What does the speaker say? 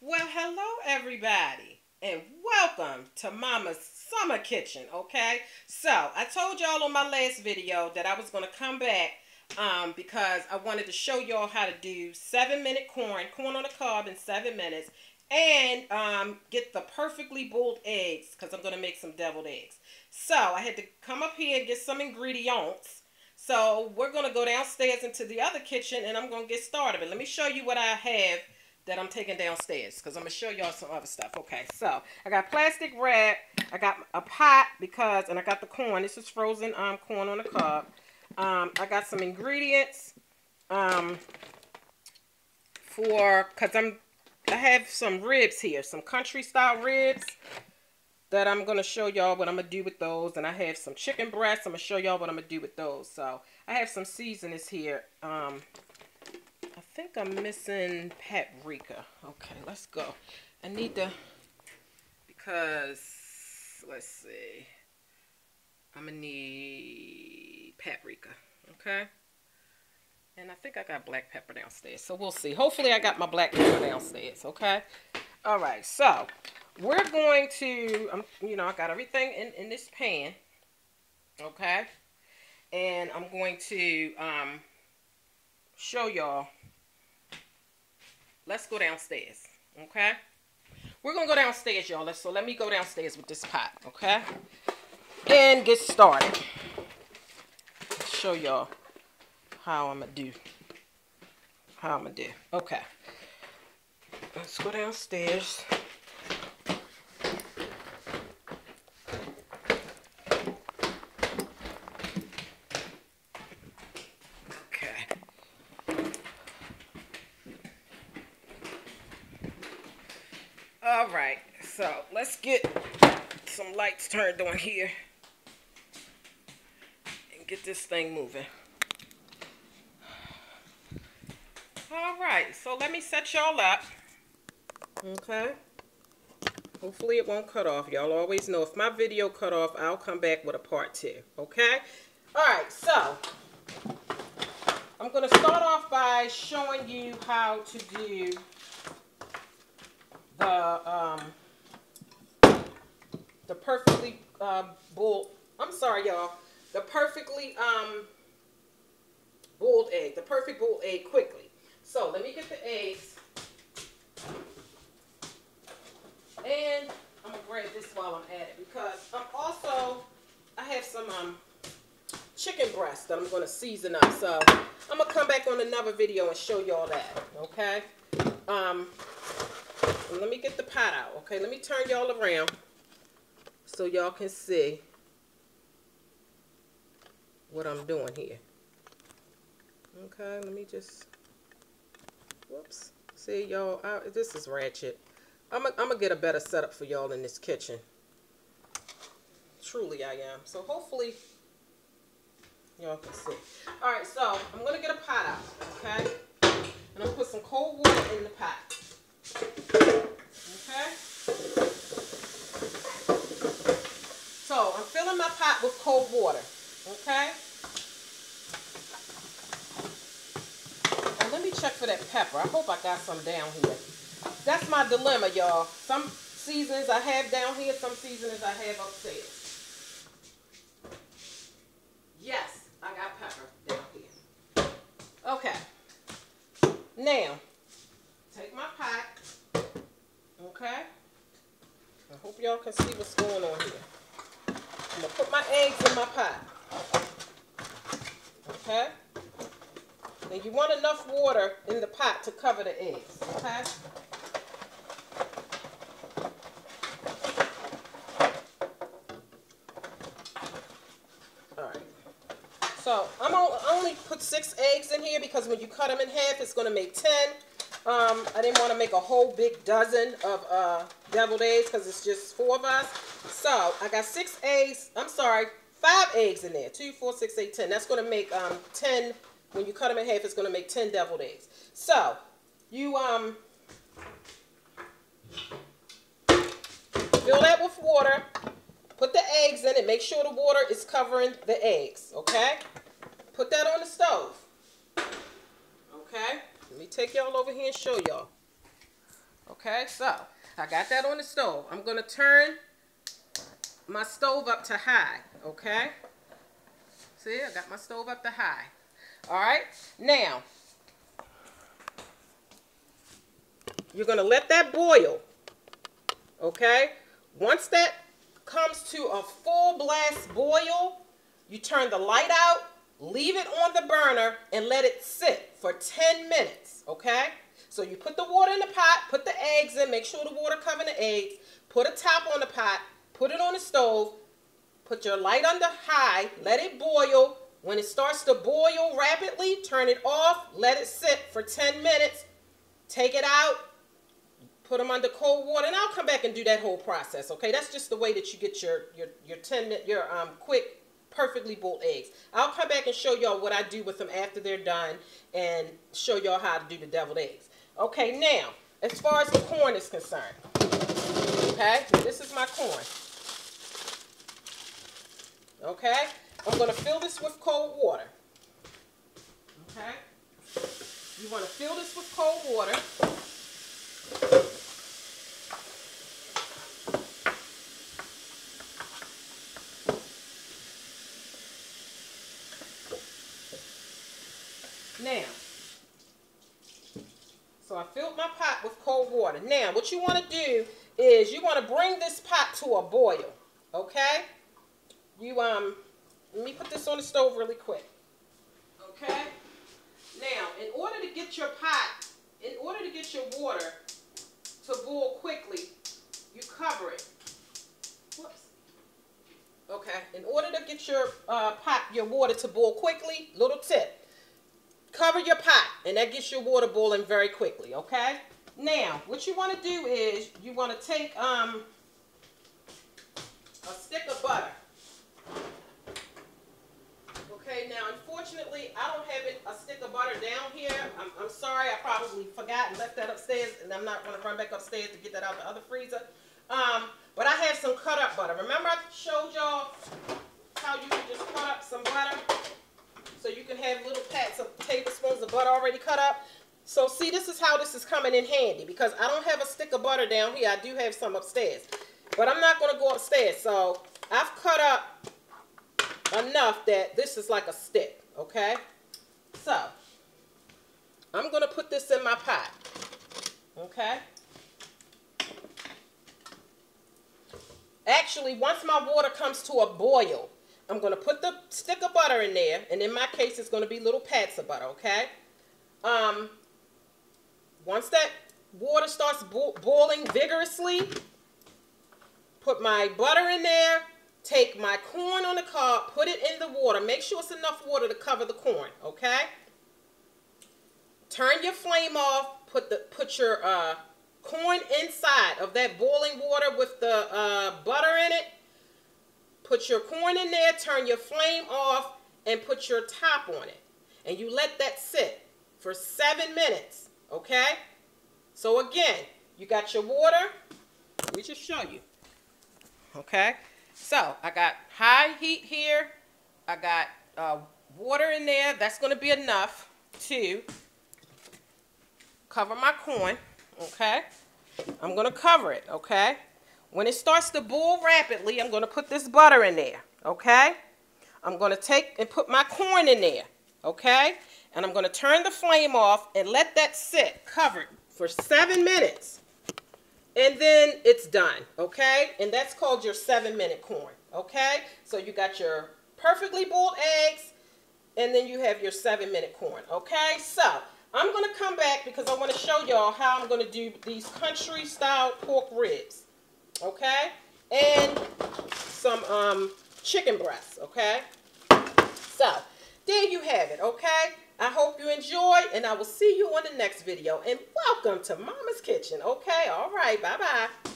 Well, hello everybody, and welcome to Mama's Summer Kitchen, okay? So, I told y'all on my last video that I was going to come back because I wanted to show y'all how to do 7-minute corn on the cob in 7 minutes, and get the perfectly boiled eggs because I'm going to make some deviled eggs. So, I had to come up here and get some ingredients. So, we're going to go downstairs into the other kitchen and I'm going to get started. But let me show you what I have that I'm taking downstairs because I'm going to show y'all some other stuff. Okay, so I got plastic wrap. I got a pot and I got the corn. This is frozen corn on the cob. I got some ingredients because I have some ribs here, some country style ribs that I'm going to show y'all what I'm going to do with those. And I have some chicken breasts. I'm going to show y'all what I'm going to do with those. So I have some seasonings here. I think I'm missing paprika. Okay, let's go. I need to, because, let's see. I'm going to need paprika, okay? And I think I got black pepper downstairs, so we'll see. Hopefully I got my black pepper downstairs, okay? All right, so we're going to, I got everything in this pan, okay? And I'm going to show y'all. Let's go downstairs, okay? We're going to go downstairs, y'all. So let me go downstairs with this pot, okay? And get started. Show y'all how I'm going to do. Okay. Let's go downstairs. All right, so let's get some lights turned on here and get this thing moving. All right, so let me set y'all up, okay? Hopefully it won't cut off. Y'all always know if my video cut off, I'll come back with a part 2, okay? All right, so I'm going to start off by showing you how to do the perfectly boiled, I'm sorry y'all, the perfectly boiled egg, the perfect boiled egg quickly. So let me get the eggs, and I'm gonna grab this while I'm at it because I have some chicken breast that I'm gonna season up. So I'm gonna come back on another video and show y'all that, okay? Let me get the pot out, okay? Let me turn y'all around so y'all can see what I'm doing here. Okay, let me just, whoops. See, y'all, this is ratchet. I'm gonna get a better setup for y'all in this kitchen. Truly, I am. So hopefully, y'all can see. All right, so I'm gonna get a pot out, okay? And I'm gonna put some cold water in the pot. Okay? So, I'm filling my pot with cold water. Okay? And let me check for that pepper. I hope I got some down here. That's my dilemma, y'all. Some seasonings I have down here, some seasonings I have upstairs. Yes, I got pepper down here. Okay. Now, take my pot. Okay? I hope y'all can see what's going on here. I'm going to put my eggs in my pot. Okay? Now you want enough water in the pot to cover the eggs. Okay? Alright. So I'm only put 6 eggs in here because when you cut them in half, it's going to make 10. I didn't want to make a whole big dozen of deviled eggs because it's just 4 of us. So I got 6 eggs. I'm sorry, 5 eggs in there. 2, 4, 6, 8, 10. That's going to make 10. When you cut them in half, it's going to make 10 deviled eggs. So you fill that with water. Put the eggs in it. Make sure the water is covering the eggs. Okay. Put that on the stove. Okay. Let me take y'all over here and show y'all. Okay, so I got that on the stove. I'm going to turn my stove up to high, okay? See, I got my stove up to high. All right, now, you're going to let that boil, okay? Once that comes to a full blast boil, you turn the light out, leave it on the burner, and let it sit for 10 minutes, okay? So you put the water in the pot, put the eggs in, make sure the water covers the eggs, put a top on the pot, put it on the stove, put your light under high, let it boil. When it starts to boil rapidly, turn it off, let it sit for 10 minutes, take it out, put them under cold water, and I'll come back and do that whole process, okay? That's just the way that you get your quick, perfectly boiled eggs. I'll come back and show y'all what I do with them after they're done and show y'all how to do the deviled eggs. Okay, now, as far as the corn is concerned, okay, this is my corn. Okay, I'm going to fill this with cold water. Okay, you want to fill this with cold water. Now, so I filled my pot with cold water. Now, what you want to do is you want to bring this pot to a boil, okay? You, let me put this on the stove really quick, okay? Now, in order to get your pot, in order to get your water to boil quickly, you cover it. Whoops. Okay, in order to get your your water to boil quickly, little tip. Cover your pot, and that gets your water boiling very quickly, okay? Now, what you want to do is you want to take a stick of butter. Okay, now, unfortunately, I don't have a stick of butter down here. I'm sorry, I probably forgot and left that upstairs, and I'm not going to run back upstairs to get that out the other freezer. But I have some cut up butter. Remember I showed y'all how you can just cut up some butter? So you can have little pats of tablespoons of butter already cut up. So see, this is how this is coming in handy, because I don't have a stick of butter down here. I do have some upstairs, but I'm not going to go upstairs. So I've cut up enough that this is like a stick, okay? So I'm going to put this in my pot, okay? Actually, once my water comes to a boil, I'm going to put the stick of butter in there, and in my case, it's going to be little pats of butter, okay? Once that water starts boiling vigorously, put my butter in there, take my corn on the cob, put it in the water. Make sure it's enough water to cover the corn, okay? Turn your flame off, put your corn inside of that boiling water with the butter in it. Put your corn in there, turn your flame off, and put your top on it. And you let that sit for 7 minutes, okay? So again, you got your water. Let me just show you. Okay? So I got high heat here. I got water in there. That's going to be enough to cover my corn, okay? I'm going to cover it, okay? When it starts to boil rapidly, I'm going to put this butter in there, okay? I'm going to take and put my corn in there, okay? And I'm going to turn the flame off and let that sit covered for 7 minutes. And then it's done, okay? And that's called your 7-minute corn, okay? So you got your perfectly boiled eggs, and then you have your 7-minute corn, okay? So I'm going to come back because I want to show y'all how I'm going to do these country-style pork ribs. Okay, and some chicken breasts, okay? So, there you have it, okay? I hope you enjoy, and I will see you on the next video. And welcome to Mama's Kitchen, okay? All right, bye-bye.